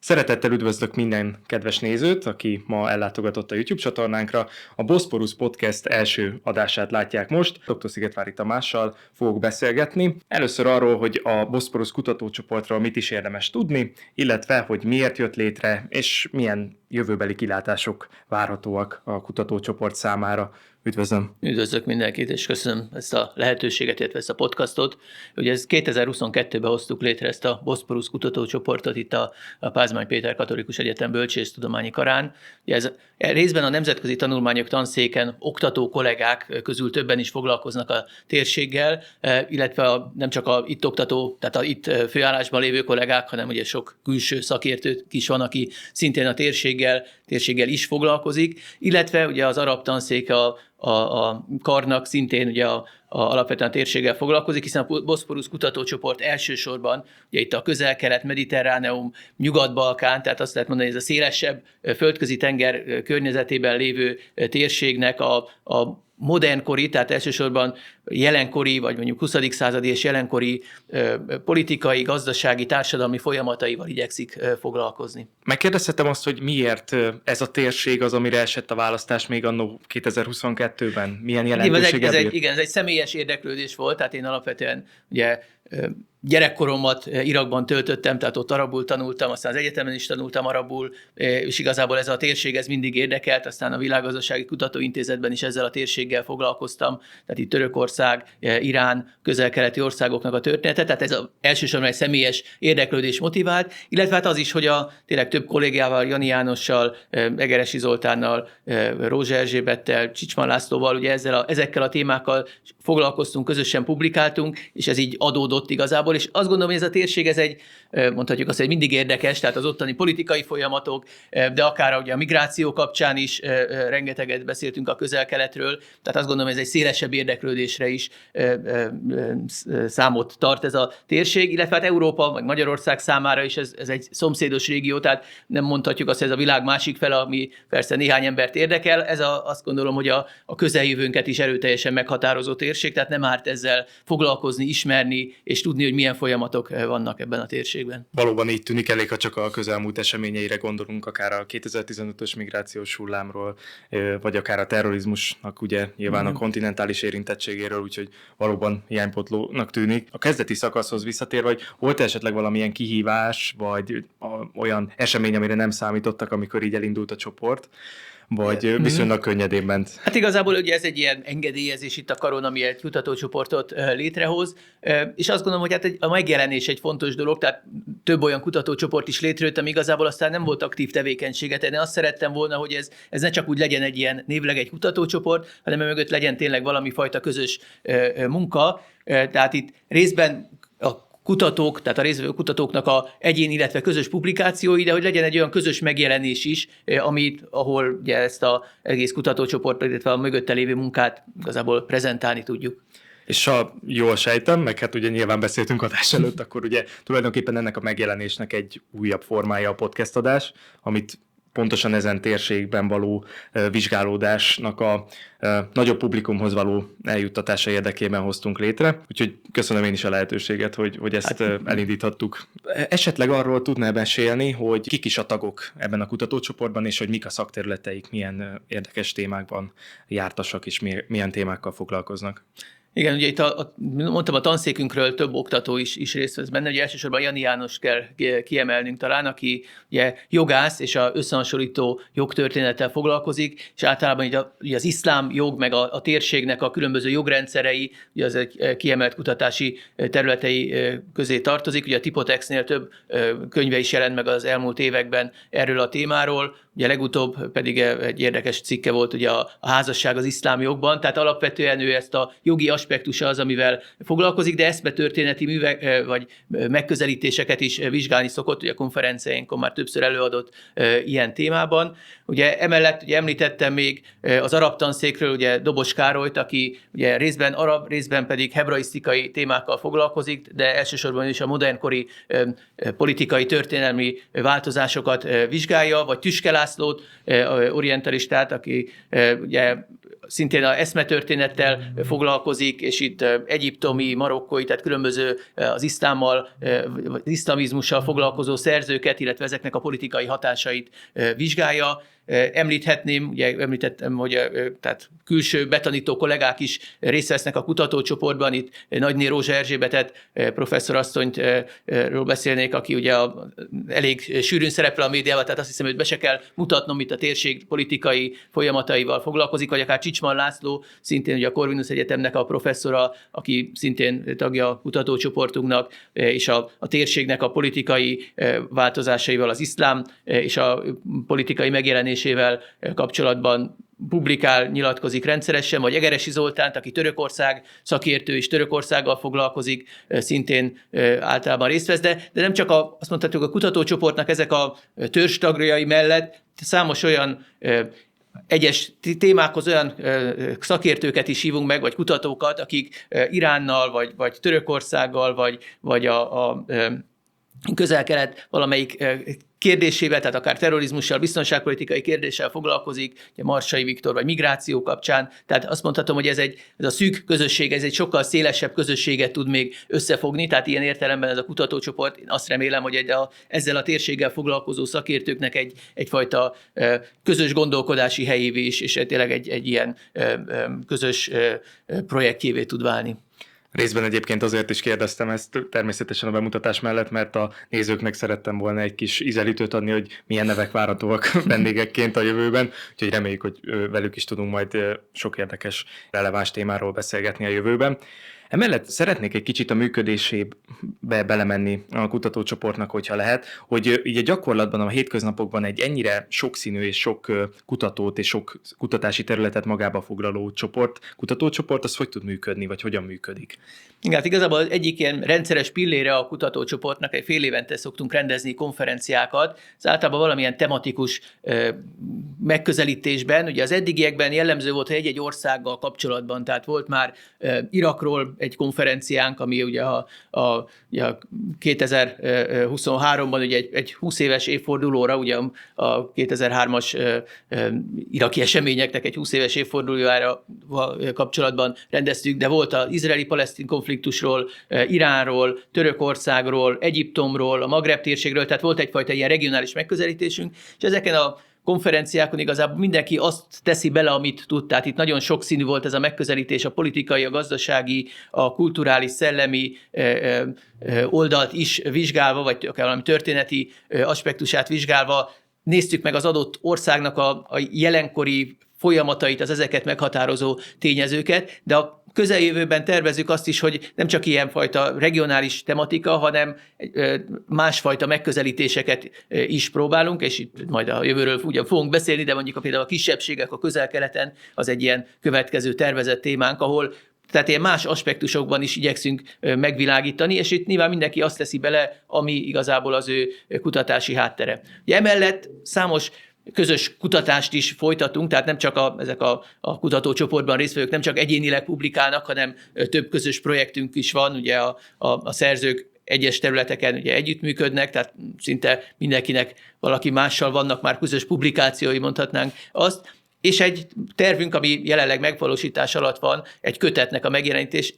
Szeretettel üdvözlök minden kedves nézőt, aki ma ellátogatott a YouTube csatornánkra. A Boszporusz Podcast első adását látják most. Dr. Szigetvári Tamással fogok beszélgetni. Először arról, hogy a Boszporusz kutatócsoportról mit is érdemes tudni, illetve, hogy miért jött létre, és milyen jövőbeli kilátások várhatóak a kutatócsoport számára. Üdvözlöm! Üdvözlök mindenkit, és köszönöm ezt a lehetőséget, illetve ezt a podcastot. Ugye ez 2022-ben hoztuk létre ezt a Boszporusz kutatócsoportot itt a Pázmány Péter Katolikus Egyetem Bölcsésztudományi Karán. Ugye ez részben a nemzetközi tanulmányok tanszéken oktató kollégák közül többen is foglalkoznak a térséggel, illetve nem csak a itt oktató, tehát a itt főállásban lévő kollégák, hanem ugye sok külső szakértő is van, aki szintén a térséggel is foglalkozik, illetve ugye az arab tanszék a karnak szintén ugye alapvetően a térséggel foglalkozik, hiszen a Boszporusz kutatócsoport elsősorban ugye itt a Közel-Kelet, Mediterráneum, Nyugat-Balkán, tehát azt lehet mondani, hogy ez a szélesebb földközi tenger környezetében lévő térségnek a modernkori, tehát elsősorban jelenkori, vagy mondjuk 20. századi és jelenkori politikai, gazdasági, társadalmi folyamataival igyekszik foglalkozni. Megkérdezhetem azt, hogy miért ez a térség az, amire esett a választás még annó 2022-ben? Milyen jelentőséggel bír? Igen, ez egy személyes érdeklődés volt, tehát én alapvetően ugye gyerekkoromat Irakban töltöttem, tehát ott arabul tanultam, aztán az egyetemen is tanultam arabul, és igazából ez a térség ez mindig érdekelt, aztán a Világgazdasági Kutatóintézetben is ezzel a térséggel foglalkoztam, tehát itt Törökország, Irán, közel-keleti országoknak a története, tehát ez elsősorban egy személyes érdeklődés motivált, illetve hát az is, hogy tényleg több kollégával, Jani Jánossal, Egeresi Zoltánnal, Rózsa Erzsébettel, Csicsman Lászlóval, ugye ezekkel a témákkal foglalkoztunk, közösen publikáltunk, és ez így adódott igazából, és azt gondolom, hogy ez a térség, ez mondhatjuk azt, hogy mindig érdekes, tehát az ottani politikai folyamatok, de akár ugye a migráció kapcsán is rengeteget beszéltünk a Közel-Keletről, tehát azt gondolom, hogy ez egy szélesebb érdeklődésre is számot tart ez a térség, illetve hát Európa, vagy Magyarország számára is ez egy szomszédos régió, tehát nem mondhatjuk azt, hogy ez a világ másik fele, ami persze néhány embert érdekel, ez azt gondolom, hogy a közeljövőnket is erőteljesen meghatározó térség, tehát nem árt ezzel foglalkozni, ismerni, és tudni, hogy milyen folyamatok vannak ebben a térségben. Valóban így tűnik, elég, ha csak a közelmúlt eseményeire gondolunk, akár a 2015-ös migrációs hullámról, vagy akár a terrorizmusnak ugye nyilván a kontinentális érintettségéről, úgyhogy valóban hiánypotlónak tűnik. A kezdeti szakaszhoz visszatérve, hogy volt esetleg valamilyen kihívás, vagy olyan esemény, amire nem számítottak, amikor így elindult a csoport, vagy viszonylag könnyedén ment? Hát igazából ugye ez egy ilyen engedélyezés itt a karon, ami egy kutatócsoportot létrehoz, és azt gondolom, hogy hát a megjelenés egy fontos dolog, tehát több olyan kutatócsoport is létrejött, ami igazából aztán nem volt aktív tevékenységet. Én azt szerettem volna, hogy ez ne csak úgy legyen egy ilyen névleg egy kutatócsoport, hanem mögött legyen tényleg valami fajta közös munka, tehát itt részben a kutatók, tehát a részvevő kutatóknak a egyén, illetve közös publikációi, de hogy legyen egy olyan közös megjelenés is, ahol ugye ezt az egész kutatócsoport, illetve a mögötte lévő munkát igazából prezentálni tudjuk. És ha jól sejtem, meg hát ugye nyilván beszéltünk adás előtt, akkor ugye tulajdonképpen ennek a megjelenésnek egy újabb formája a podcast adás, amit pontosan ezen térségben való vizsgálódásnak a nagyobb publikumhoz való eljuttatása érdekében hoztunk létre. Úgyhogy köszönöm én is a lehetőséget, hogy ezt elindíthattuk. Esetleg arról tudná mesélni, hogy kik is a tagok ebben a kutatócsoportban, és hogy mik a szakterületeik, milyen érdekes témákban jártasak, és milyen témákkal foglalkoznak. Igen, ugye itt mondtam, a tanszékünkről több oktató is részt vesz benne, ugye elsősorban Jani János kell kiemelnünk talán, aki ugye jogász és az összehasonlító jogtörténettel foglalkozik, és általában ugye az iszlám jog, meg a térségnek a különböző jogrendszerei, ugye az egy kiemelt kutatási területei közé tartozik, ugye a Tipotexnél több könyve is jelent meg az elmúlt években erről a témáról, ugye legutóbb pedig egy érdekes cikke volt ugye a házasság az iszlám jogban, tehát alapvetően ő ezt a jogi aspektusa az, amivel foglalkozik, de eszmetörténeti művek vagy megközelítéseket is vizsgálni szokott, ugye a konferenciáinkon már többször előadott ilyen témában. Ugye emellett ugye említettem még az arab tanszékről ugye Dobos Károlyt, aki ugye részben arab, részben pedig hebraisztikai témákkal foglalkozik, de elsősorban is a modernkori politikai, történelmi változásokat vizsgálja, vagy Tüske Lászlót, orientalistát, aki ugye szintén az eszmetörténettel foglalkozik, és itt egyiptomi, marokkói, tehát különböző az iszlámmal, iszlamizmussal foglalkozó szerzőket, illetve ezeknek a politikai hatásait vizsgálja. Említhetném, ugye említettem, hogy tehát külső betanító kollégák is részt vesznek a kutatócsoportban, itt Nagyné Rózsa Erzsébetet professzorasszonyról beszélnék, aki ugye elég sűrűn szerepel a médiában, tehát azt hiszem, hogy be se kell mutatnom, itt a térség politikai folyamataival foglalkozik, vagy akár Csicsman László, szintén ugye a Corvinus Egyetemnek a professzora, aki szintén tagja a kutatócsoportunknak, és a térségnek a politikai változásaival, az iszlám és a politikai megjelenésével kapcsolatban publikál, nyilatkozik rendszeresen, vagy Egeresi Zoltánt, aki Törökország szakértő és Törökországgal foglalkozik, szintén általában részt vesz, de nem csak azt mondhatjuk a kutatócsoportnak ezek a törzstagjai mellett számos olyan egyes témákhoz olyan szakértőket is hívunk meg, vagy kutatókat, akik Iránnal, vagy Törökországgal, vagy a Közel-Kelet valamelyik kérdésével, tehát akár terrorizmussal, biztonságpolitikai kérdéssel foglalkozik, ugye Marsai Viktor, vagy migráció kapcsán. Tehát azt mondhatom, hogy ez a szűk közösség, ez egy sokkal szélesebb közösséget tud még összefogni, tehát ilyen értelemben ez a kutatócsoport, én azt remélem, hogy ezzel a térséggel foglalkozó szakértőknek egyfajta közös gondolkodási helyévé is, és tényleg egy ilyen közös projektjévé tud válni. Részben egyébként azért is kérdeztem ezt természetesen a bemutatás mellett, mert a nézőknek szerettem volna egy kis ízelítőt adni, hogy milyen nevek várhatóak vendégekként a jövőben, úgyhogy reméljük, hogy velük is tudunk majd sok érdekes, releváns témáról beszélgetni a jövőben. Emellett szeretnék egy kicsit a működésébe belemenni a kutatócsoportnak, hogyha lehet, hogy így a gyakorlatban, a hétköznapokban egy ennyire sokszínű és sok kutatót és sok kutatási területet magába foglaló kutatócsoport, az hogy tud működni, vagy hogyan működik? Igen, hát igazából egyik ilyen rendszeres pillére a kutatócsoportnak, egy fél évente szoktunk rendezni konferenciákat, ez általában valamilyen tematikus megközelítésben. Ugye az eddigiekben jellemző volt, hogy egy-egy országgal kapcsolatban, tehát volt már Irakról egy konferenciánk, ami ugye a 2023-ban ugye egy 20 éves évfordulóra, ugye a 2003-as iraki eseményeknek egy 20 éves évfordulójára kapcsolatban rendeztük, de volt az izraeli-palesztin konfliktusról, Iránról, Törökországról, Egyiptomról, a Magreb térségről, tehát volt egyfajta ilyen regionális megközelítésünk, és ezeken a konferenciákon igazából mindenki azt teszi bele, amit tud. Tehát itt nagyon sokszínű volt ez a megközelítés, a politikai, a gazdasági, a kulturális, szellemi oldalt is vizsgálva, vagy akár valami történeti aspektusát vizsgálva, néztük meg az adott országnak a jelenkori folyamatait, az ezeket meghatározó tényezőket, de a közeljövőben tervezzük azt is, hogy nem csak ilyenfajta regionális tematika, hanem másfajta megközelítéseket is próbálunk, és itt majd a jövőről ugyan fogunk beszélni, de mondjuk például a kisebbségek a Közel-Keleten az egy ilyen következő tervezett témánk, ahol tehát ilyen más aspektusokban is igyekszünk megvilágítani, és itt nyilván mindenki azt teszi bele, ami igazából az ő kutatási háttere. Ugye emellett számos közös kutatást is folytatunk, tehát nem csak ezek a kutatócsoportban résztvevők nem csak egyénileg publikálnak, hanem több közös projektünk is van, ugye a szerzők egyes területeken ugye együttműködnek, tehát szinte mindenkinek valaki mással vannak már közös publikációi, mondhatnánk azt, és egy tervünk, ami jelenleg megvalósítás alatt van, egy kötetnek a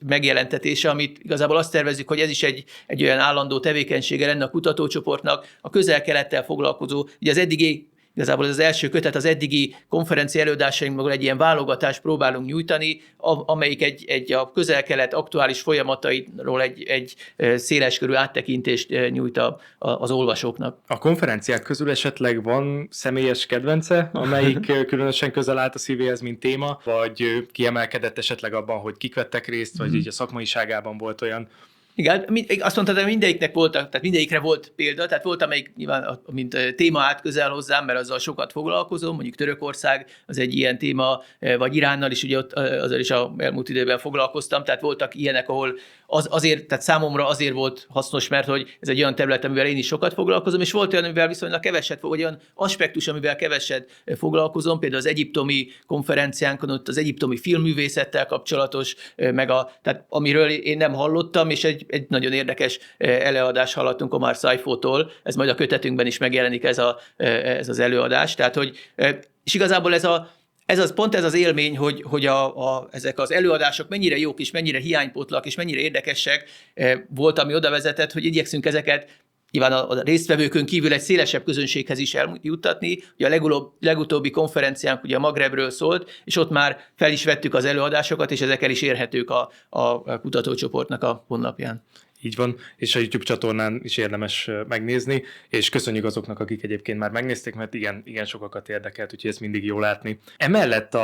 megjelentetése, amit igazából azt tervezzük, hogy ez is egy olyan állandó tevékenysége lenne a kutatócsoportnak, a Közel-Kelettel foglalkozó, ugye az eddigi igazából ez az első kötet, az eddigi konferencia előadásainkból egy ilyen válogatást próbálunk nyújtani, amelyik egy a Közel-Kelet aktuális folyamatairól egy széleskörű áttekintést nyújt az olvasóknak. A konferenciák közül esetleg van személyes kedvence, amelyik különösen közel állt a szívéhez, mint téma, vagy kiemelkedett esetleg abban, hogy kik vettek részt, vagy így a szakmaiságában volt olyan? Igen, azt mondtad, hogy mindegyiknek voltak, tehát mindegyikre volt példa, tehát volt, amelyik nyilván, mint téma állt közel hozzám, mert azzal sokat foglalkozom, mondjuk Törökország az egy ilyen téma, vagy Iránnal is, ugye ott azzal is az elmúlt időben foglalkoztam, tehát voltak ilyenek, ahol azért, tehát számomra azért volt hasznos, mert hogy ez egy olyan terület, amivel én is sokat foglalkozom, és volt olyan, amivel viszonylag keveset, vagy olyan aspektus, amivel keveset foglalkozom, például az egyiptomi konferenciánkon, ott az egyiptomi filmművészettel kapcsolatos, tehát amiről én nem hallottam, és egy nagyon érdekes előadás hallottunk Omar Saifótól, ez majd a kötetünkben is megjelenik ez az előadás, tehát hogy, és igazából pont ez az élmény, hogy ezek az előadások mennyire jók és mennyire hiánypótlak és mennyire érdekesek volt, ami oda vezetett, hogy igyekszünk ezeket nyilván a résztvevőkön kívül egy szélesebb közönséghez is eljuttatni. Ugye a legutóbbi konferenciánk ugye a Magrebről szólt, és ott már fel is vettük az előadásokat, és ezek el is érhetők a kutatócsoportnak a honlapján. Így van, és a YouTube csatornán is érdemes megnézni, és köszönjük azoknak, akik egyébként már megnézték, mert igen sokakat érdekelt, úgyhogy ez mindig jó látni. Emellett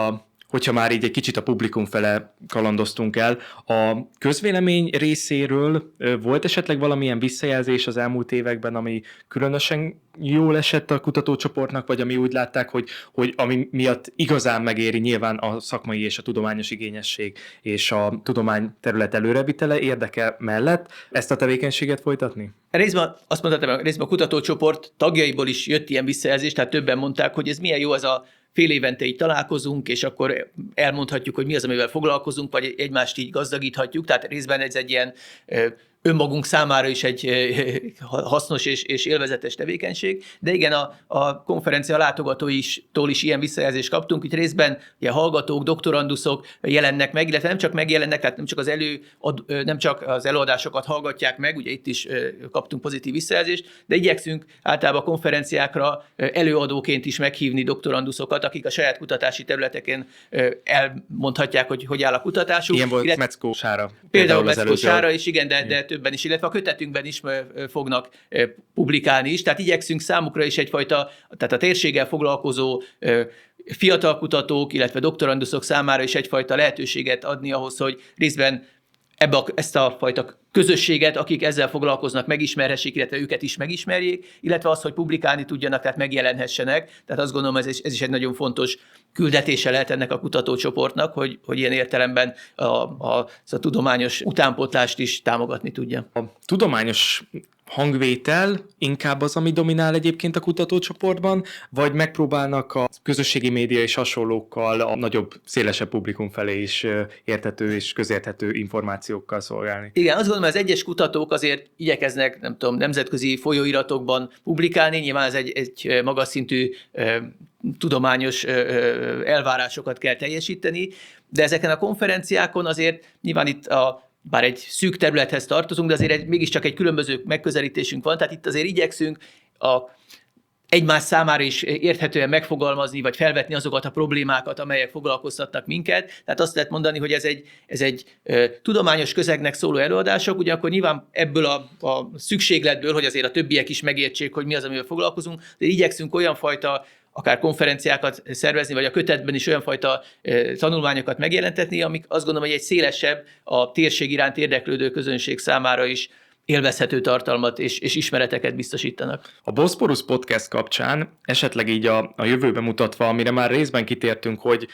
hogyha már így egy kicsit a publikum fele kalandoztunk el, a közvélemény részéről volt esetleg valamilyen visszajelzés az elmúlt években, ami különösen jól esett a kutatócsoportnak, vagy ami úgy látták, hogy ami miatt igazán megéri nyilván a szakmai és a tudományos igényesség és a tudomány terület előrevitele érdeke mellett ezt a tevékenységet folytatni? Részben azt mondhatom, részben a kutatócsoport tagjaiból is jött ilyen visszajelzés, tehát többen mondták, hogy ez milyen jó, ez a fél évente így találkozunk, és akkor elmondhatjuk, hogy mi az, amivel foglalkozunk, vagy egymást így gazdagíthatjuk. Tehát részben ez egy ilyen önmagunk számára is egy hasznos és élvezetes tevékenység, de igen, a konferencia látogatóitól is ilyen visszajelzést kaptunk. Itt részben ugye, hallgatók, doktoranduszok jelennek meg, illetve nem csak megjelennek, tehát nem csak az előadásokat hallgatják meg, ugye itt is kaptunk pozitív visszajelzést, de igyekszünk általában a konferenciákra előadóként is meghívni doktoranduszokat, akik a saját kutatási területeken elmondhatják, hogy áll a kutatásuk. Ilyen volt Meckó Sára. Például Meckó Sára is, igen, de többen is, illetve a kötetünkben is fognak publikálni is, tehát igyekszünk számukra is egyfajta, tehát a térséggel foglalkozó fiatal kutatók, illetve doktoranduszok számára is egyfajta lehetőséget adni ahhoz, hogy részben ezt a fajta közösséget, akik ezzel foglalkoznak, megismerhessék, illetve őket is megismerjék, illetve az, hogy publikálni tudjanak, tehát megjelenhessenek. Tehát azt gondolom, ez is egy nagyon fontos küldetése lehet ennek a kutatócsoportnak, hogy ilyen értelemben a tudományos utánpótlást is támogatni tudja. A tudományos hangvétel inkább az, ami dominál egyébként a kutatócsoportban, vagy megpróbálnak a közösségi média és hasonlókkal a nagyobb, szélesebb publikum felé is érthető és közérthető információkkal szolgálni? Igen, azt gondolom, az egyes kutatók azért igyekeznek, nem tudom, nemzetközi folyóiratokban publikálni, nyilván ez egy magas szintű tudományos elvárásokat kell teljesíteni, de ezeken a konferenciákon azért nyilván itt bár egy szűk területhez tartozunk, de azért mégiscsak egy különböző megközelítésünk van, tehát itt azért igyekszünk egymás számára is érthetően megfogalmazni, vagy felvetni azokat a problémákat, amelyek foglalkoztatnak minket. Tehát azt lehet mondani, hogy ez egy tudományos közegnek szóló előadások, ugyanakkor nyilván ebből a szükségletből, hogy azért a többiek is megértsék, hogy mi az, amivel foglalkozunk, de igyekszünk olyan fajta akár konferenciákat szervezni, vagy a kötetben is olyan fajta tanulmányokat megjelentetni, amik azt gondolom, hogy egy szélesebb, a térség iránt érdeklődő közönség számára is élvezhető tartalmat és ismereteket biztosítanak. A Boszporusz Podcast kapcsán esetleg így a jövőbe mutatva, amire már részben kitértünk, hogy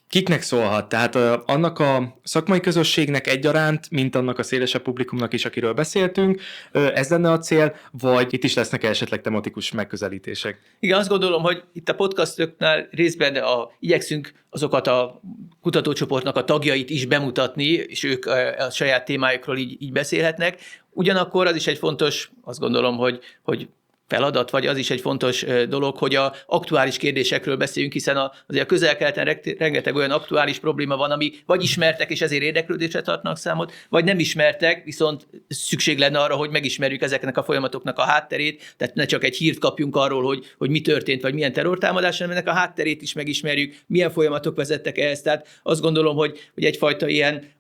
kiknek szólhat? Tehát annak a szakmai közösségnek egyaránt, mint annak a szélesebb publikumnak is, akiről beszéltünk, ez lenne a cél, vagy itt is lesznek esetleg tematikus megközelítések? Igen, azt gondolom, hogy itt a podcastoknál részben igyekszünk azokat a kutatócsoportnak a tagjait is bemutatni, és ők a saját témájukról így beszélhetnek. Ugyanakkor az is egy fontos, azt gondolom, hogy feladat, vagy az is egy fontos dolog, hogy a aktuális kérdésekről beszéljünk, hiszen azért a Közel-Keleten rengeteg olyan aktuális probléma van, ami vagy ismertek, és ezért érdeklődésre tartnak számot, vagy nem ismertek, viszont szükség lenne arra, hogy megismerjük ezeknek a folyamatoknak a hátterét, tehát ne csak egy hírt kapjunk arról, hogy mi történt, vagy milyen terrortámadás, hanem ennek a hátterét is megismerjük, milyen folyamatok vezettek ehhez. Tehát azt gondolom, hogy egyfajta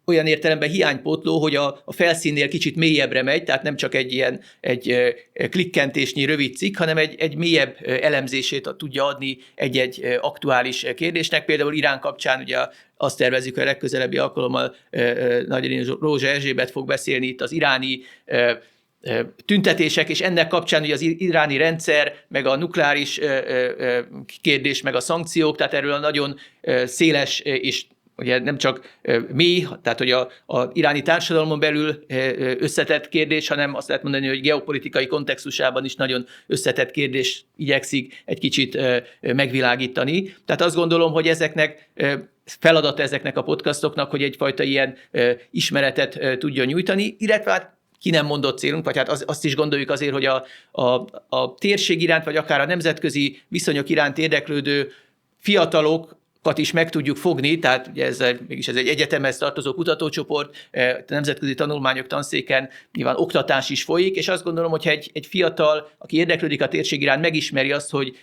olyan értelemben hiánypótló, hogy a felszínnél kicsit mélyebbre megy, tehát nem csak egy klikkentésnyi rövid cikk, hanem egy mélyebb elemzését tudja adni egy aktuális kérdésnek. Például Irán kapcsán ugye azt tervezzük, hogy a legközelebbi alkalommal Nagy Rózsa Erzsébet fog beszélni itt az iráni tüntetések, és ennek kapcsán ugye az iráni rendszer, meg a nukleáris kérdés, meg a szankciók, tehát erről a nagyon széles és ugye nem csak mély, tehát hogy a iráni társadalmon belül összetett kérdés, hanem azt lehet mondani, hogy geopolitikai kontextusában is nagyon összetett kérdés igyekszik egy kicsit megvilágítani. Tehát azt gondolom, hogy feladata ezeknek a podcastoknak, hogy egyfajta ilyen ismeretet tudjon nyújtani, illetve hát ki nem mondott célunk, vagy hát azt is gondoljuk azért, hogy a térség iránt, vagy akár a nemzetközi viszonyok iránt érdeklődő fiatalok, is meg tudjuk fogni, tehát ugye mégis ez egy egyetemhez tartozó kutatócsoport, nemzetközi tanulmányok tanszéken nyilván oktatás is folyik, és azt gondolom, hogyha egy fiatal, aki érdeklődik a térség iránt, megismeri azt, hogy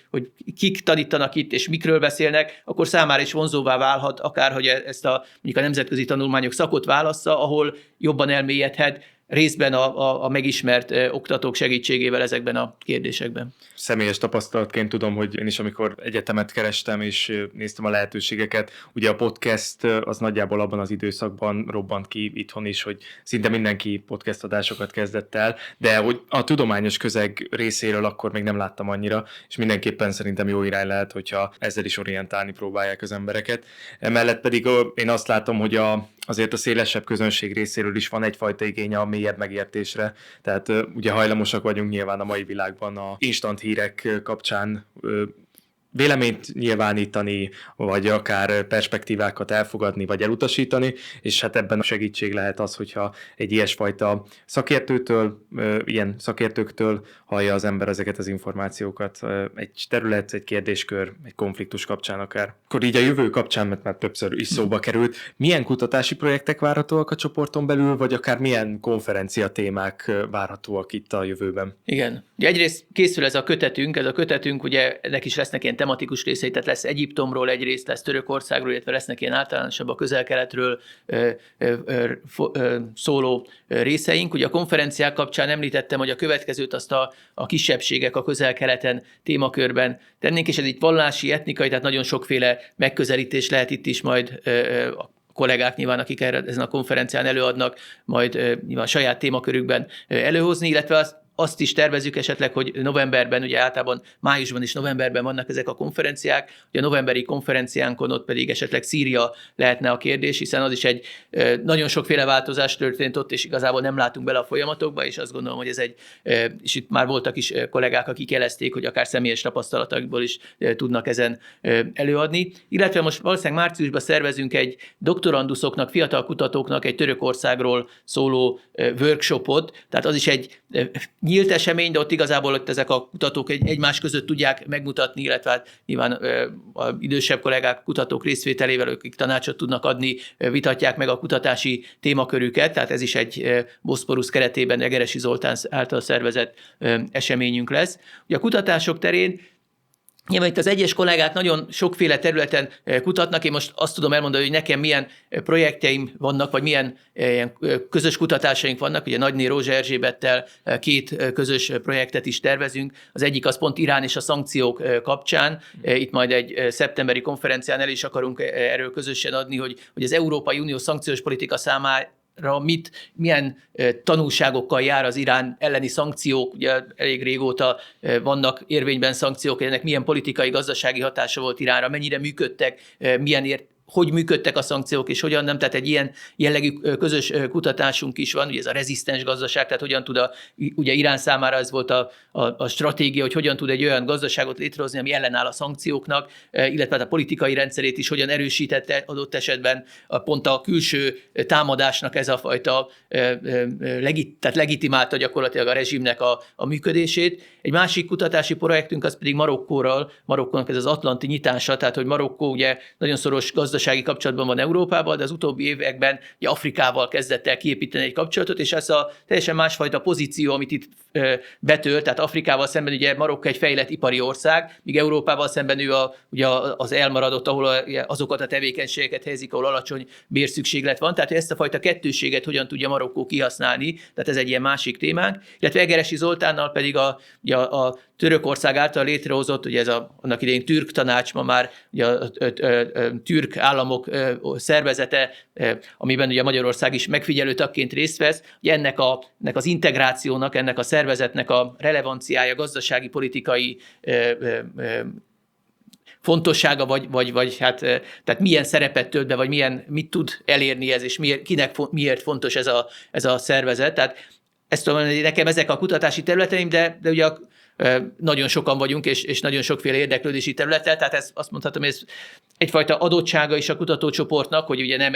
kik tanítanak itt, és mikről beszélnek, akkor számára is vonzóvá válhat, akár hogy ezt mondjuk a nemzetközi tanulmányok szakot válassza, ahol jobban elmélyedhet, részben a megismert oktatók segítségével ezekben a kérdésekben. Személyes tapasztalatként tudom, hogy én is, amikor egyetemet kerestem és néztem a lehetőségeket, ugye a podcast az nagyjából abban az időszakban robbant ki itthon is, hogy szinte mindenki podcast adásokat kezdett el, de hogy a tudományos közeg részéről akkor még nem láttam annyira, és mindenképpen szerintem jó irány lehet, hogyha ezzel is orientálni próbálják az embereket. Emellett pedig én azt látom, hogy azért a szélesebb közönség részéről is van egyfajta igény a mélyebb megértésre. Tehát ugye hajlamosak vagyunk nyilván a mai világban a instant hírek kapcsán véleményt nyilvánítani, vagy akár perspektívákat elfogadni, vagy elutasítani, és hát ebben a segítség lehet az, hogyha egy ilyesfajta szakértőtől, ilyen szakértőktől hallja az ember ezeket az információkat egy terület, egy kérdéskör, egy konfliktus kapcsán akár. Akkor így a jövő kapcsán, mert már többször is szóba került, milyen kutatási projektek várhatóak a csoporton belül, vagy akár milyen konferencia témák várhatóak itt a jövőben? Igen. Ugye egyrészt készül ez a kötetünk, ugye ennek is lesznek ilyen tematikus részei, tehát lesz Egyiptomról egy rész, lesz Törökországról, illetve lesznek ilyen általánosabb a Közel-Keletről szóló részeink. Ugye a konferenciák kapcsán említettem, hogy a következőt azt a kisebbségek a Közel-Keleten témakörben tennénk, és ez itt vallási, etnikai, tehát nagyon sokféle megközelítés lehet itt is majd a kollégák nyilván, akik ezen a konferencián előadnak, majd nyilván saját témakörükben előhozni, illetve azt is tervezzük esetleg, hogy novemberben, ugye általában májusban és novemberben vannak ezek a konferenciák, ugye a novemberi konferenciánkon ott pedig esetleg Szíria lehetne a kérdés, hiszen az is egy nagyon sokféle változás történt ott, és igazából nem látunk bele a folyamatokba, és azt gondolom, hogy ez és itt már voltak is kollégák, akik jelezték, hogy akár személyes tapasztalatokból is tudnak ezen előadni. Illetve most valószínűleg márciusban szervezünk egy doktoranduszoknak, fiatal kutatóknak egy Törökországról szóló workshopot, tehát az is egy nyílt esemény, de ott igazából ezek a kutatók egymás között tudják megmutatni, illetve hát nyilván az idősebb kollégák, kutatók részvételével, akik tanácsot tudnak adni, vitatják meg a kutatási témakörüket, tehát ez is egy Boszporusz keretében Egeresi Zoltán által szervezett eseményünk lesz. Ugye a kutatások terén nyilván itt az egyes kollégák nagyon sokféle területen kutatnak. Én most azt tudom elmondani, hogy nekem milyen projektjeim vannak, vagy milyen közös kutatásaink vannak. Ugye Nagyné Rózsa Erzsébettel 2 közös projektet is tervezünk. Az egyik az pont Irán és a szankciók kapcsán. Itt majd egy szeptemberi konferencián el is akarunk erről közösen adni, hogy az Európai Unió szankciós politika számára milyen tanulságokkal jár az Irán elleni szankciók, ugye elég régóta vannak érvényben szankciók, ennek milyen politikai, gazdasági hatása volt Iránra, mennyire működtek, hogy működtek a szankciók, és hogyan nem. Tehát egy ilyen jellegű közös kutatásunk is van, ugye ez a rezisztens gazdaság, tehát hogyan tud ugye Irán számára ez volt a stratégia, hogy hogyan tud egy olyan gazdaságot létrehozni, ami ellenáll a szankcióknak, illetve a politikai rendszerét is hogyan erősítette adott esetben pont a külső támadásnak ez a fajta, tehát legitimálta gyakorlatilag a rezsimnek a működését. Egy másik kutatási projektünk az pedig Marokkónak ez az atlanti nyitása, tehát hogy Marokkó ugye nagyon szoros gazdasági kapcsolatban van Európában, de az utóbbi években ugye Afrikával kezdett el kiépíteni egy kapcsolatot, és ez a teljesen másfajta pozíció, amit itt betölt, tehát Afrikával szemben ugye Marokkó egy fejlett ipari ország, míg Európával szemben ő ugye az elmaradott, ahol azokat a tevékenységeket helyezik, ahol alacsony bérszükséglet van, tehát ezt a fajta kettőséget hogyan tudja Marokkó kihasználni, tehát ez egy ilyen másik témánk, illetve Egeresi Zoltánnal pedig a Törökország által létrehozott, ugye ez annak idején türk tanács, ma már ugye a türk államok szervezete, amiben ugye Magyarország is megfigyelő tagként részt vesz, ugye ennek az integrációnak, ennek a szervezetnek a relevanciája, gazdasági, politikai fontossága, vagy hát, tehát milyen szerepet tölt be, vagy mit tud elérni ez, és miért fontos ez a szervezet. Tehát ezt tudom mondani, nekem ezek a kutatási területeim, de ugye nagyon sokan vagyunk, és nagyon sokféle érdeklődési területtel, tehát azt mondhatom, hogy ez egyfajta adottsága is a kutatócsoportnak, hogy ugye nem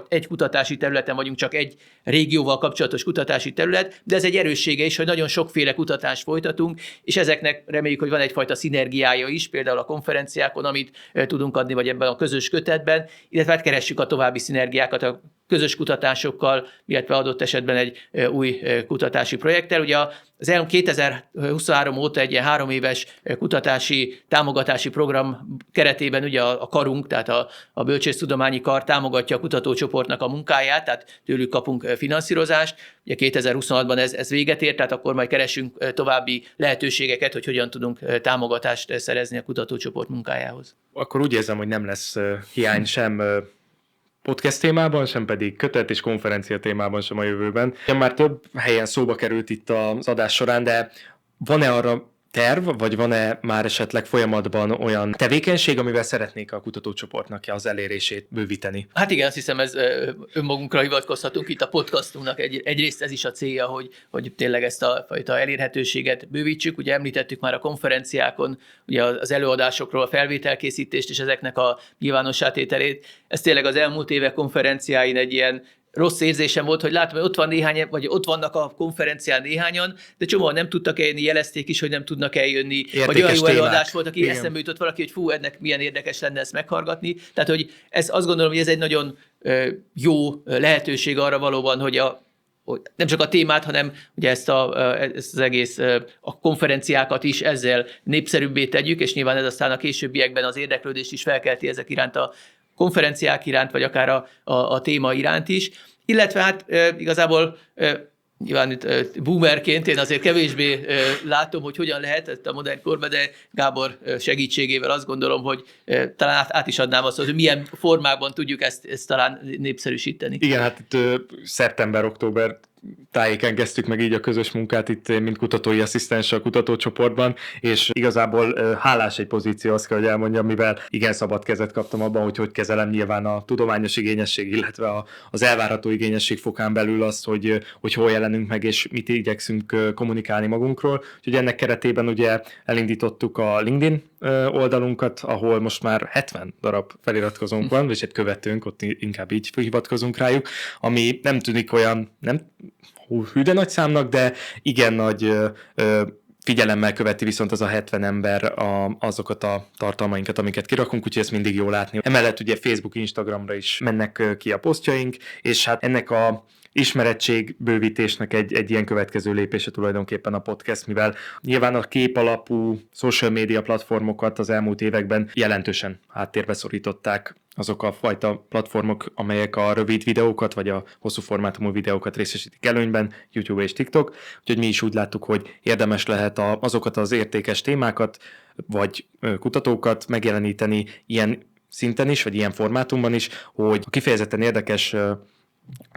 egy kutatási területen vagyunk, csak egy régióval kapcsolatos kutatási terület, de ez egy erőssége is, hogy nagyon sokféle kutatást folytatunk, és ezeknek reméljük, hogy van egyfajta szinergiája is, például a konferenciákon, amit tudunk adni, vagy ebben a közös kötetben, illetve hát keressük a további szinergiákat a közös kutatásokkal, illetve adott esetben egy új kutatási projekttel. Ugye az 2023 óta egy ilyen 3 éves kutatási támogatási program keretében ugye a karunk, tehát a Bölcsésztudományi Kar támogatja a kutatócsoportnak a munkáját, tehát tőlük kapunk finanszírozást. Ugye 2026-ban ez véget ért, tehát akkor majd keresünk további lehetőségeket, hogy hogyan tudunk támogatást szerezni a kutatócsoport munkájához. Akkor úgy érzem, hogy nem lesz hiány sem podcast témában, sem pedig kötet és konferencia témában sem a jövőben. Már több helyen szóba került itt az adás során, de van-e arra terv, vagy van-e már esetleg folyamatban olyan tevékenység, amivel szeretnék a kutatócsoportnak az elérését bővíteni? Hát igen, azt hiszem, ez önmagunkra hivatkozhatunk itt a podcastunknak. Egyrészt ez is a célja, hogy tényleg ezt a fajta elérhetőséget bővítsük. Ugye említettük már a konferenciákon ugye az előadásokról a felvételkészítést és ezeknek a nyilvánossá tételét. Ez tényleg az elmúlt évek konferenciáin egy ilyen rossz érzésem volt, hogy látom, hogy ott van néhány, vagy ott vannak a konferencián néhányan, de csomóan nem tudtak eljönni, jelezték is, hogy nem tudnak eljönni, vagy olyan jó előadás volt, aki eszembe jutott valaki, hogy fú, ennek milyen érdekes lenne ezt meghallgatni. Tehát, hogy azt gondolom, hogy ez egy nagyon jó lehetőség arra valóban, hogy nem csak a témát, hanem ugye ezt az egész a konferenciákat is ezzel népszerűbbé tegyük, és nyilván ez aztán a későbbiekben az érdeklődést is felkelti ezek iránt a konferenciák iránt, vagy akár a téma iránt is. Illetve hát igazából nyilván itt boomerként én azért kevésbé látom, hogy hogyan lehet ezt a modern korban, de Gábor segítségével azt gondolom, hogy talán át is adnám azt, hogy milyen formákban tudjuk ezt talán népszerűsíteni. Igen, hát itt szeptember-október tájéken kezdtük meg így a közös munkát itt, mint kutatói asszisztens a kutatócsoportban, és igazából hálás egy pozíció, azt kell, hogy elmondjam, mivel igen szabad kezet kaptam abban, hogy kezelem nyilván a tudományos igényesség, illetve az elvárható igényesség fokán belül azt, hogy hol jelenünk meg, és mit igyekszünk kommunikálni magunkról. Úgyhogy ennek keretében ugye elindítottuk a LinkedIn oldalunkat, ahol most már 70 darab feliratkozónk van, és egy követőnk, ott inkább így hivatkozunk rájuk, ami nem tűnik olyan, nem hű de nagy számnak, de igen nagy figyelemmel követi viszont az a 70 ember azokat a tartalmainkat, amiket kirakunk, úgyhogy ezt mindig jó látni. Emellett ugye Facebook, Instagramra is mennek ki a posztjaink, és hát ennek a ismeretségbővítésnek egy ilyen következő lépése tulajdonképpen a podcast, mivel nyilván a kép alapú social media platformokat az elmúlt években jelentősen háttérbe szorították azok a fajta platformok, amelyek a rövid videókat, vagy a hosszú formátumú videókat részesítik előnyben, YouTube és TikTok, úgyhogy mi is úgy láttuk, hogy érdemes lehet azokat az értékes témákat, vagy kutatókat megjeleníteni ilyen szinten is, vagy ilyen formátumban is, hogy a kifejezetten érdekes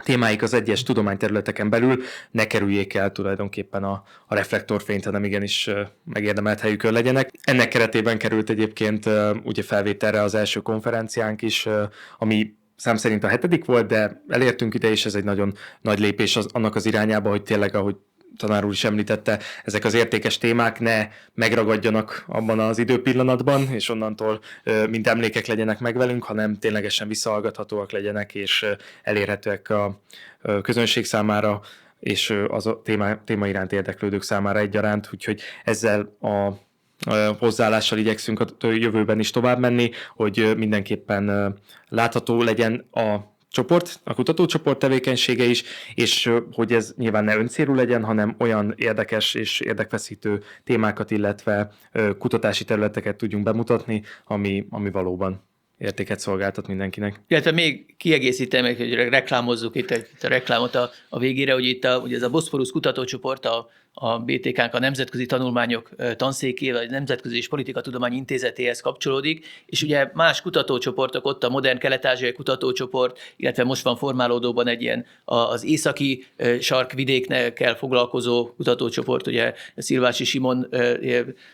témáik az egyes tudományterületeken belül ne kerüljék el tulajdonképpen a reflektorfényt, hanem igenis megérdemelt helyükön legyenek. Ennek keretében került egyébként ugye felvételre az első konferenciánk is, ami szám szerint a 7. volt, de elértünk ide, és ez egy nagyon nagy lépés annak az irányába, hogy tényleg, ahogy tanár úr is említette, ezek az értékes témák ne megragadjanak abban az időpillanatban, és onnantól mint emlékek legyenek meg velünk, hanem ténylegesen visszahallgathatóak legyenek, és elérhetőek a közönség számára, és az a téma iránt érdeklődők számára egyaránt, úgyhogy ezzel a hozzáállással igyekszünk a jövőben is tovább menni, hogy mindenképpen látható legyen a kutatócsoport tevékenysége is, és hogy ez nyilván ne öncélú legyen, hanem olyan érdekes és érdekfeszítő témákat, illetve kutatási területeket tudjunk bemutatni, ami valóban értéket szolgáltat mindenkinek. Illetve még kiegészítem, hogy reklámozzuk itt a reklámot a végére, hogy itt ugye ez a Boszporusz kutatócsoport, a BTK-nk a Nemzetközi Tanulmányok Tanszékével, a Nemzetközi és Politikatudományi Intézetéhez kapcsolódik, és ugye más kutatócsoportok, ott a Modern Kelet-Ázsiai Kutatócsoport, illetve most van formálódóban egy ilyen az északi sarkvidékkel foglalkozó kutatócsoport, ugye Szilvási Simon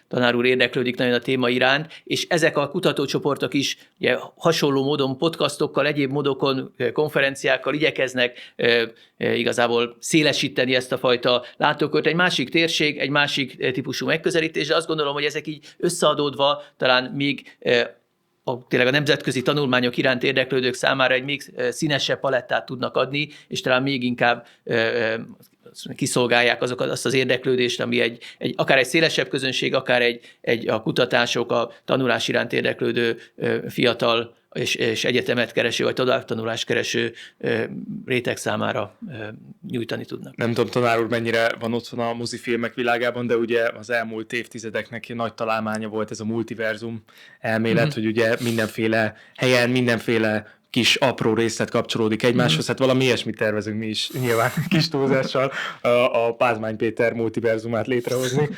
tanár úr érdeklődik nagyon a téma iránt, és ezek a kutatócsoportok is ugye hasonló módon podcastokkal, egyéb módokon, konferenciákkal igyekeznek igazából szélesíteni ezt a fajta látókört. Egy másik térség, egy másik típusú megközelítés, de azt gondolom, hogy ezek így összeadódva talán még tényleg a nemzetközi tanulmányok iránt érdeklődők számára egy még színesebb palettát tudnak adni, és talán még inkább kiszolgálják azt az érdeklődést, ami akár egy szélesebb közönség, akár a kutatások, a tanulás iránt érdeklődő fiatal és egyetemet kereső, vagy továbbtanulást kereső réteg számára nyújtani tudnak. Nem tudom, tanár úr, mennyire van otthon a mozifilmek világában, de ugye az elmúlt évtizedeknek nagy találmánya volt ez a multiverzum elmélet, hogy ugye mindenféle helyen, mindenféle kis apró részlet kapcsolódik egymáshoz, hát valami ilyesmit tervezünk mi is nyilván kis túlzással a Pázmány Péter multiverzumát létrehozni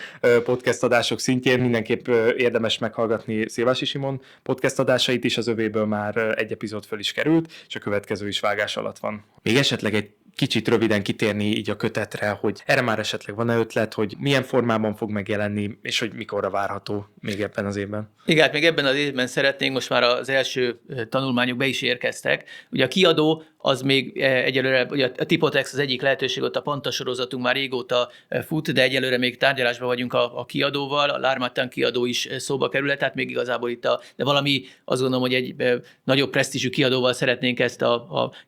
podcast adások szintjén. Mindenképp érdemes meghallgatni Szilvási Simon podcast adásait is, az övéből már egy epizód föl is került, és a következő is vágás alatt van. Még esetleg egy kicsit röviden kitérni így a kötetre, hogy erre már esetleg van-e ötlet, hogy milyen formában fog megjelenni, és hogy mikorra várható még ebben az évben? Igen, hát még ebben az évben szeretnénk, most már az első tanulmányok be is érkeztek. Ugye a kiadó az még egyelőre, ugye a Tipotex az egyik lehetőség, ott a Panta sorozatunk már régóta fut, de egyelőre még tárgyalásban vagyunk a kiadóval, a L'Harmattan kiadó is szóba kerül, tehát még igazából itt de valami, azt gondolom, hogy egy nagyobb presztízsű kiadóval szeretnénk ezt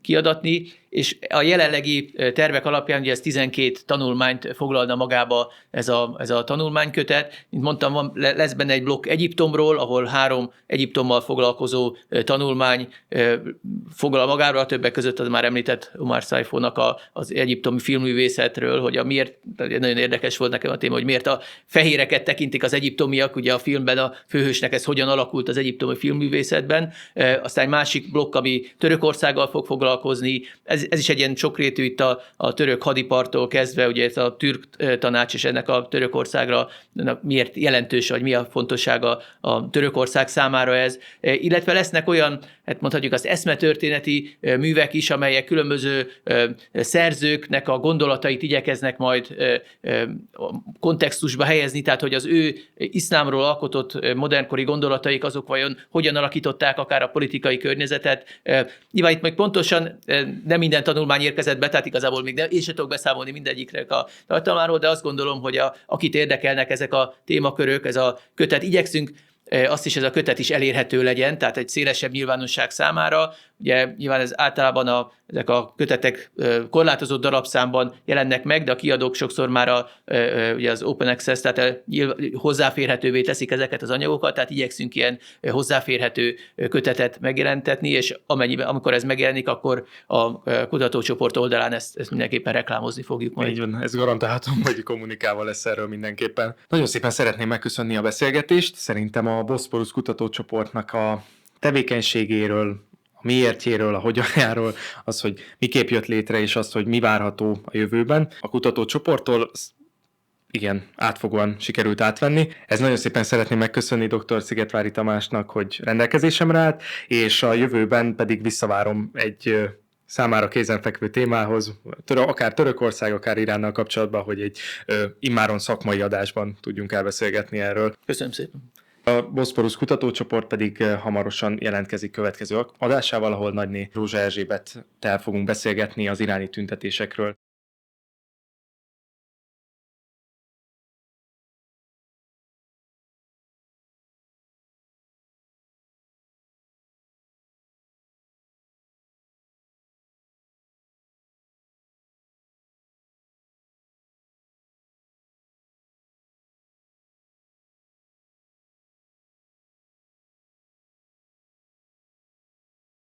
kiadatni, és a jelenlegi tervek alapján ugye ez 12 tanulmányt foglalna magába ez a tanulmánykötet. Mint mondtam, lesz benne egy blokk Egyiptomról, ahol 3 Egyiptommal foglalkozó tanulmány foglal magára, a többek között az már említett Omar Saifónak az egyiptomi filmművészetről, hogy miért, nagyon érdekes volt nekem a téma, hogy miért a fehéreket tekintik az egyiptomiak, ugye a filmben a főhősnek ez hogyan alakult az egyiptomi filmművészetben. Aztán egy másik blokk, ami Törökországgal fog foglalkozni, ez is egy ilyen sokrétű itt a török hadiparttól kezdve, ugye ez a türk tanács és ennek a Törökországra miért jelentős, vagy mi a fontossága a Törökország számára ez. Illetve lesznek olyan, hát mondhatjuk azt eszmetörténeti művek is, amelyek különböző szerzőknek a gondolatait igyekeznek majd kontextusba helyezni, tehát hogy az ő iszlámról alkotott modernkori gondolataik azok vajon hogyan alakították akár a politikai környezetet. Nyilván itt meg pontosan nem minden tanulmány érkezett be, tehát igazából még én sem tudok beszámolni mindegyiknek a tartalmáról, de azt gondolom, hogy akit érdekelnek ezek a témakörök, ez a kötet, igyekszünk azt is ez a kötet is elérhető legyen, tehát egy szélesebb nyilvánosság számára. Ugye nyilván ez általában ezek a kötetek korlátozott darabszámban jelennek meg, de a kiadók sokszor már ugye az Open Access, tehát hozzáférhetővé teszik ezeket az anyagokat, tehát igyekszünk ilyen hozzáférhető kötetet megjelentetni, és amikor ez megjelenik, akkor a kutatócsoport oldalán ezt mindenképpen reklámozni fogjuk majd. Így van, ez garantálhatom, hogy kommunikálva lesz erről mindenképpen. Nagyon szépen szeretném megköszönni a beszélgetést. Szerintem a Boszporusz kutatócsoportnak a tevékenységéről, a miértjéről, a hogyanjáról, az, hogy miképp jött létre, és azt, hogy mi várható a jövőben. A kutatócsoporttól igen, átfogóan sikerült átvenni. Ez nagyon szépen szeretném megköszönni dr. Szigetvári Tamásnak, hogy rendelkezésemre állt, és a jövőben pedig visszavárom egy számára kézenfekvő témához, akár Törökország, akár Iránnal kapcsolatban, hogy egy immáron szakmai adásban tudjunk elbeszélgetni erről. Köszönöm szépen. A Boszporusz kutatócsoport pedig hamarosan jelentkezik következő adásával, ahol nagyné Rózsa Erzsébettel fogunk beszélgetni az iráni tüntetésekről.